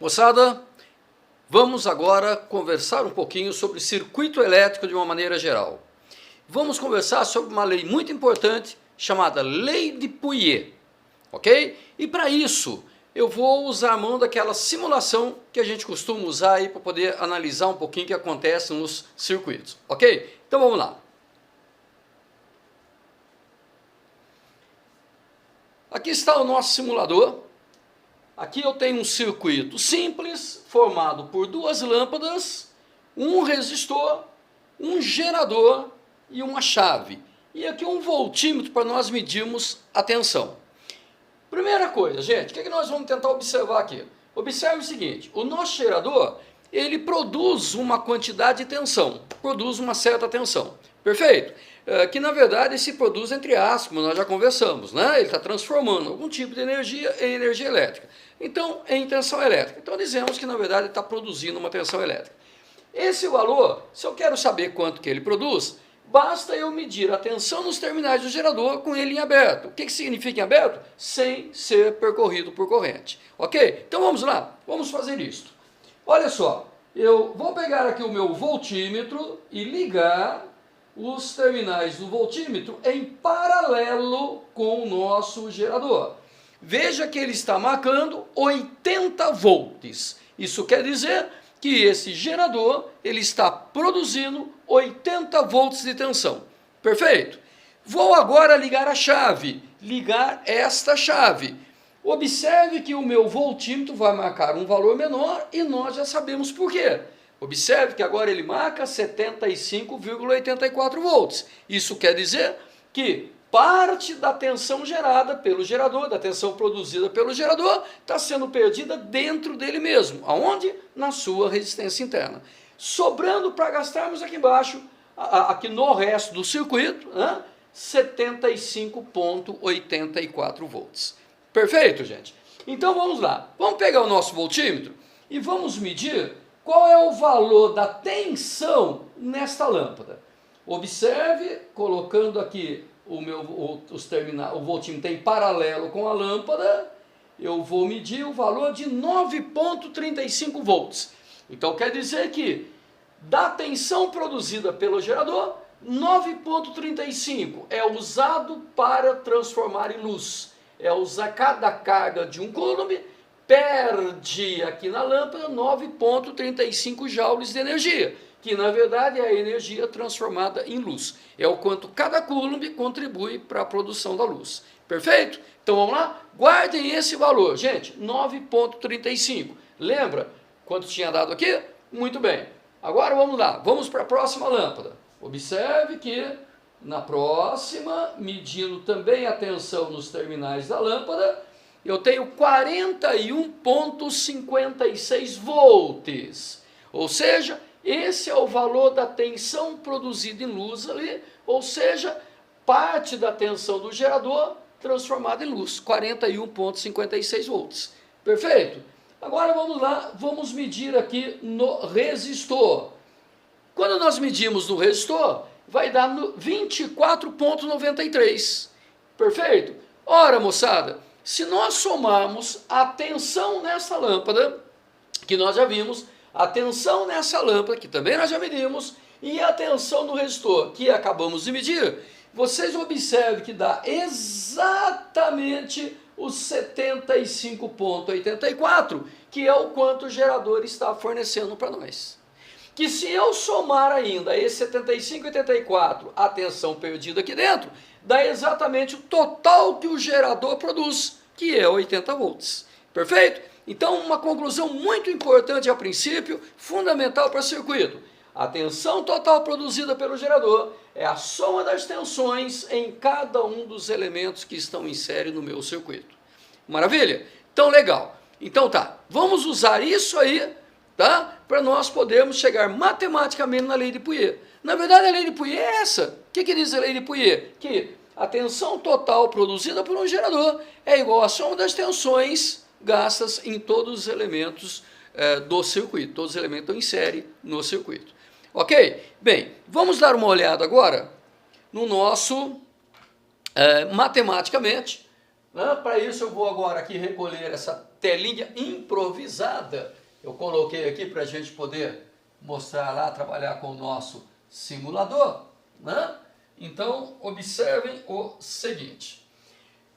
Moçada, vamos agora conversar um pouquinho sobre circuito elétrico de uma maneira geral. Vamos conversar sobre uma lei muito importante chamada Lei de Pouillet, ok? E para isso eu vou usar a mão daquela simulação que a gente costuma usar aí para poder analisar um pouquinho o que acontece nos circuitos, ok? Então vamos lá. Aqui está o nosso simulador. Aqui eu tenho um circuito simples, formado por duas lâmpadas, um resistor, um gerador e uma chave. E aqui um voltímetro para nós medirmos a tensão. Primeira coisa, gente, o que nós vamos tentar observar aqui? Observe o seguinte, o nosso gerador, ele produz uma quantidade de tensão, produz uma certa tensão, perfeito? Que na verdade se produz entre aspas, como nós já conversamos, né? Ele está transformando algum tipo de energia em energia elétrica. Então, em tensão elétrica. Então dizemos que na verdade ele está produzindo uma tensão elétrica. Esse valor, se eu quero saber quanto que ele produz, basta eu medir a tensão nos terminais do gerador com ele em aberto. O que significa em aberto? Sem ser percorrido por corrente. Ok? Então vamos lá, vamos fazer isso. Olha só, eu vou pegar aqui o meu voltímetro e ligar os terminais do voltímetro em paralelo com o nosso gerador. Veja que ele está marcando 80 volts. Isso quer dizer que esse gerador ele está produzindo 80 volts de tensão. Perfeito? Vou agora ligar a chave, ligar esta chave. Observe que o meu voltímetro vai marcar um valor menor e nós já sabemos por quê. Observe que agora ele marca 75,84 volts. Isso quer dizer que parte da tensão gerada pelo gerador, da tensão produzida pelo gerador, está sendo perdida dentro dele mesmo. Aonde? Na sua resistência interna. Sobrando para gastarmos aqui embaixo, aqui no resto do circuito, 75,84 volts. Perfeito, gente? Então vamos lá. Vamos pegar o nosso voltímetro e vamos medir qual é o valor da tensão nesta lâmpada. Observe, colocando aqui o voltímetro em paralelo com a lâmpada, eu vou medir o valor de 9,35 volts. Então quer dizer que da tensão produzida pelo gerador, 9,35 é usado para transformar em luz. É usar cada carga de 1 coulomb, perde aqui na lâmpada 9,35 joules de energia, que na verdade é a energia transformada em luz. É o quanto cada coulomb contribui para a produção da luz. Perfeito? Então vamos lá? Guardem esse valor, gente, 9,35. Lembra quanto tinha dado aqui? Muito bem. Agora vamos lá, vamos para a próxima lâmpada. Observe que na próxima, medindo também a tensão nos terminais da lâmpada, eu tenho 41,56 volts. Ou seja, esse é o valor da tensão produzida em luz ali, ou seja, parte da tensão do gerador transformada em luz, 41,56 volts. Perfeito? Agora vamos lá, vamos medir aqui no resistor. Quando nós medimos no resistor, vai dar 24,93. Perfeito? Ora, moçada, se nós somarmos a tensão nessa lâmpada, que nós já vimos, a tensão nessa lâmpada, que também nós já medimos, e a tensão no resistor, que acabamos de medir, vocês observem que dá exatamente os 75,84, que é o quanto o gerador está fornecendo para nós. Que se eu somar ainda esse 75,84 a tensão perdida aqui dentro, dá exatamente o total que o gerador produz, que é 80 volts. Perfeito? Então, uma conclusão muito importante a princípio, fundamental para o circuito. A tensão total produzida pelo gerador é a soma das tensões em cada um dos elementos que estão em série no meu circuito. Maravilha? Então, legal. Então tá, vamos usar isso aí, tá? Para nós podermos chegar matematicamente na lei de Pouillet. Na verdade, a lei de Pouillet é essa. O que diz a lei de Pouillet? Que a tensão total produzida por um gerador é igual à soma das tensões gastas em todos os elementos do circuito. Todos os elementos estão em série no circuito. Ok? Bem, vamos dar uma olhada agora no nosso, matematicamente, né? Para isso eu vou agora aqui recolher essa telinha improvisada. Eu coloquei aqui para a gente poder mostrar lá, trabalhar com o nosso simulador, né? Então, observem o seguinte.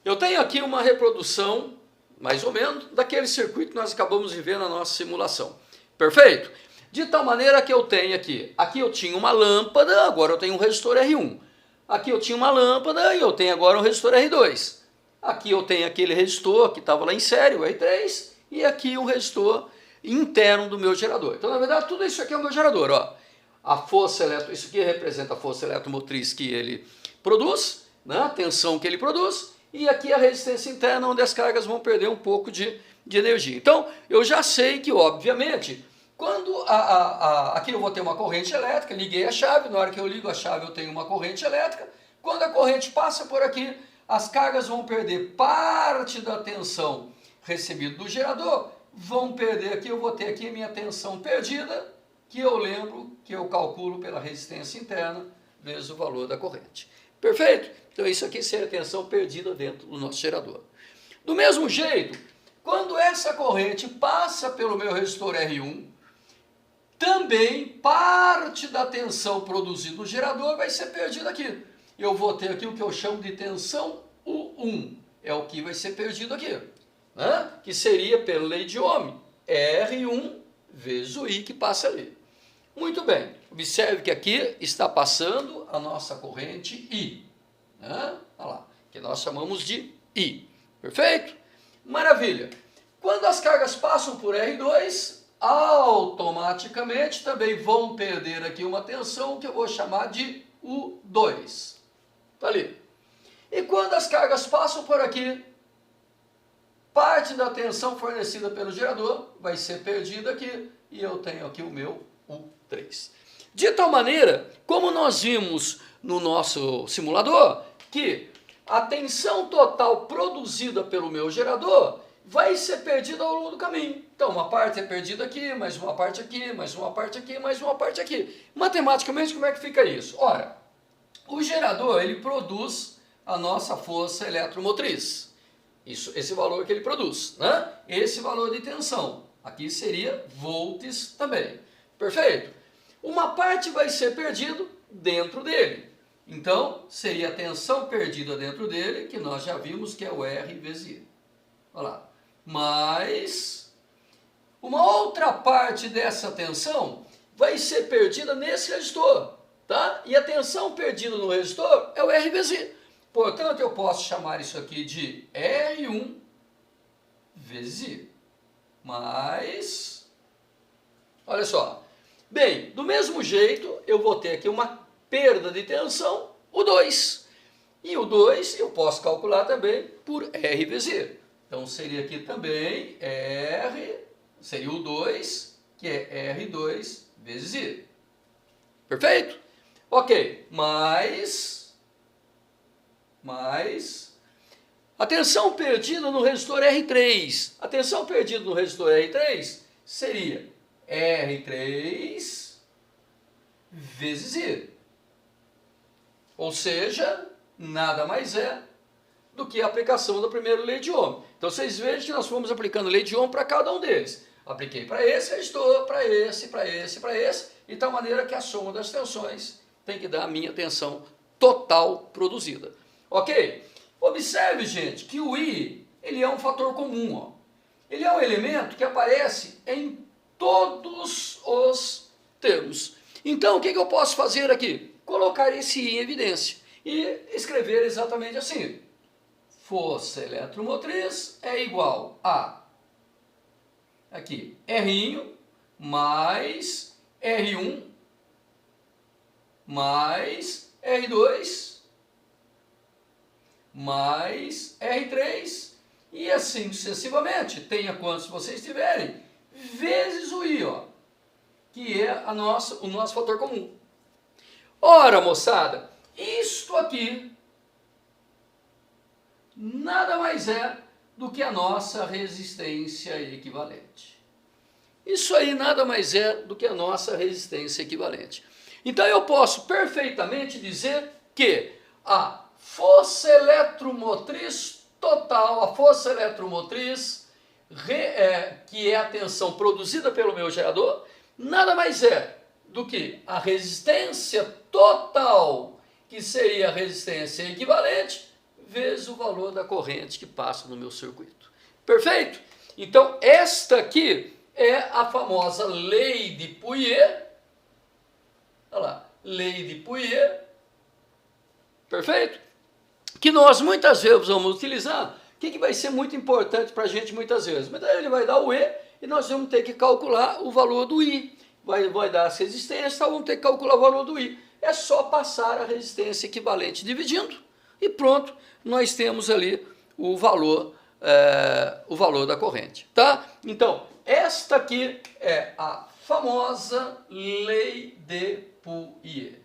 Eu tenho aqui uma reprodução, mais ou menos, daquele circuito que nós acabamos de ver na nossa simulação. Perfeito? De tal maneira que eu tenho aqui eu tinha uma lâmpada, agora eu tenho um resistor R1. Aqui eu tinha uma lâmpada e eu tenho agora um resistor R2. Aqui eu tenho aquele resistor que estava lá em série, o R3, e aqui um resistor interno do meu gerador. Então, na verdade, tudo isso aqui é o meu gerador, ó. A força isso aqui representa a força eletromotriz que ele produz, né? A tensão que ele produz, e aqui a resistência interna, onde as cargas vão perder um pouco de energia. Então, eu já sei que, obviamente, quando aqui eu vou ter uma corrente elétrica, liguei a chave, na hora que eu ligo a chave eu tenho uma corrente elétrica, quando a corrente passa por aqui, as cargas vão perder parte da tensão recebida do gerador, vão perder aqui, eu vou ter aqui a minha tensão perdida, que eu lembro que eu calculo pela resistência interna vezes o valor da corrente. Perfeito? Então isso aqui seria a tensão perdida dentro do nosso gerador. Do mesmo jeito, quando essa corrente passa pelo meu resistor R1, também parte da tensão produzida no gerador vai ser perdida aqui. Eu vou ter aqui o que eu chamo de tensão U1, é o que vai ser perdido aqui, né? Que seria, pela lei de Ohm, R1 vezes o I que passa ali. Muito bem, observe que aqui está passando a nossa corrente I, né? Olha lá, que nós chamamos de I. Perfeito? Maravilha. Quando as cargas passam por R2, automaticamente também vão perder aqui uma tensão que eu vou chamar de U2. Está ali. E quando as cargas passam por aqui, parte da tensão fornecida pelo gerador vai ser perdida aqui e eu tenho aqui o meu U3. De tal maneira, como nós vimos no nosso simulador, que a tensão total produzida pelo meu gerador vai ser perdida ao longo do caminho. Então, uma parte é perdida aqui, mais uma parte aqui, mais uma parte aqui, mais uma parte aqui. Matematicamente, como é que fica isso? Ora, o gerador, ele produz a nossa força eletromotriz. Esse valor que ele produz, né? Esse valor de tensão. Aqui seria volts também. Perfeito? Uma parte vai ser perdido dentro dele. Então, seria a tensão perdida dentro dele, que nós já vimos que é o R vezes I. Olha lá. Mas uma outra parte dessa tensão vai ser perdida nesse resistor, tá? E a tensão perdida no resistor é o R vezes I. Portanto, eu posso chamar isso aqui de R1 vezes I. Mas, olha só. Bem, do mesmo jeito, eu vou ter aqui uma perda de tensão, o 2. E o 2 eu posso calcular também por R vezes I. Então, seria aqui também R, seria o 2, que é R2 vezes I. Perfeito? Ok, mais a tensão perdida no resistor R3. A tensão perdida no resistor R3 seria R3 vezes I. Ou seja, nada mais é do que a aplicação da primeira lei de Ohm. Então vocês vejam que nós fomos aplicando lei de Ohm para cada um deles. Apliquei para esse resistor, para esse, para esse, para esse, de tal maneira que a soma das tensões tem que dar a minha tensão total produzida. Ok? Observe, gente, que o I, ele é um fator comum. Ó. Ele é um elemento que aparece em todos os termos. Então, o que eu posso fazer aqui? Colocar esse I em evidência e escrever exatamente assim. Força eletromotriz é igual a, aqui, R' mais R1 mais R2 mais R3 e assim sucessivamente, tenha quantos vocês tiverem, vezes o I, ó, que é o nosso fator comum. Ora, moçada, isto aqui nada mais é do que a nossa resistência equivalente. Isso aí nada mais é do que a nossa resistência equivalente. Então eu posso perfeitamente dizer que a força eletromotriz total, a força eletromotriz, que é a tensão produzida pelo meu gerador, nada mais é do que a resistência total, que seria a resistência equivalente, vezes o valor da corrente que passa no meu circuito. Perfeito? Então, esta aqui é a famosa lei de Pouillet. Olha lá, lei de Pouillet. Perfeito? Que nós muitas vezes vamos utilizar. O que vai ser muito importante para a gente muitas vezes? Mas daí ele vai dar o E e nós vamos ter que calcular o valor do I. Vai dar essa resistência, vamos ter que calcular o valor do I. É só passar a resistência equivalente dividindo e pronto, nós temos ali o valor da corrente. Tá? Então, esta aqui é a famosa lei de Pouillet.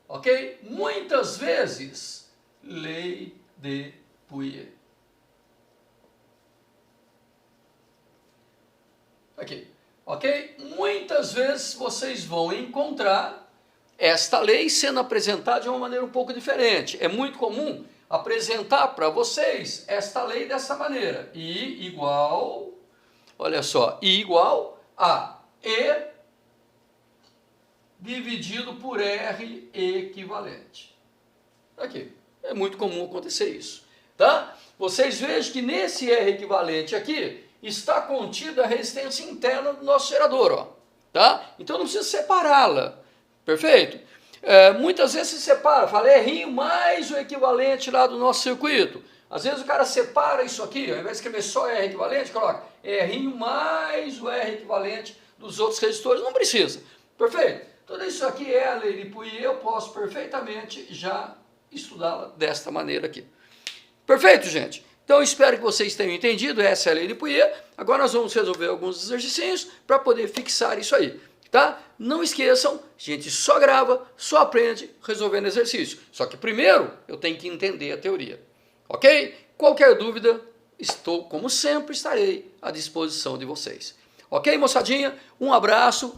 Ok? Muitas vezes, lei de Pouillet. Aqui. Ok? Muitas vezes vocês vão encontrar esta lei sendo apresentada de uma maneira um pouco diferente. É muito comum apresentar para vocês esta lei dessa maneira. I igual, olha só, I igual a E dividido por R equivalente. Aqui. É muito comum acontecer isso. Tá? Vocês vejam que nesse R equivalente aqui está contida a resistência interna do nosso gerador. Ó. Tá? Então não precisa separá-la. Perfeito? Muitas vezes se separa, fala R mais o equivalente lá do nosso circuito. Às vezes o cara separa isso aqui, ao invés de escrever só R equivalente, coloca R mais o R equivalente dos outros resistores. Não precisa. Perfeito? Tudo isso aqui é a lei de Pouillet, eu posso perfeitamente já estudá-la desta maneira aqui. Perfeito, gente? Então, eu espero que vocês tenham entendido, essa é a lei de Pouillet. Agora nós vamos resolver alguns exercícios para poder fixar isso aí, tá? Não esqueçam, a gente só grava, só aprende resolvendo exercício. Só que primeiro eu tenho que entender a teoria, ok? Qualquer dúvida, como sempre, estarei à disposição de vocês. Ok, moçadinha? Um abraço,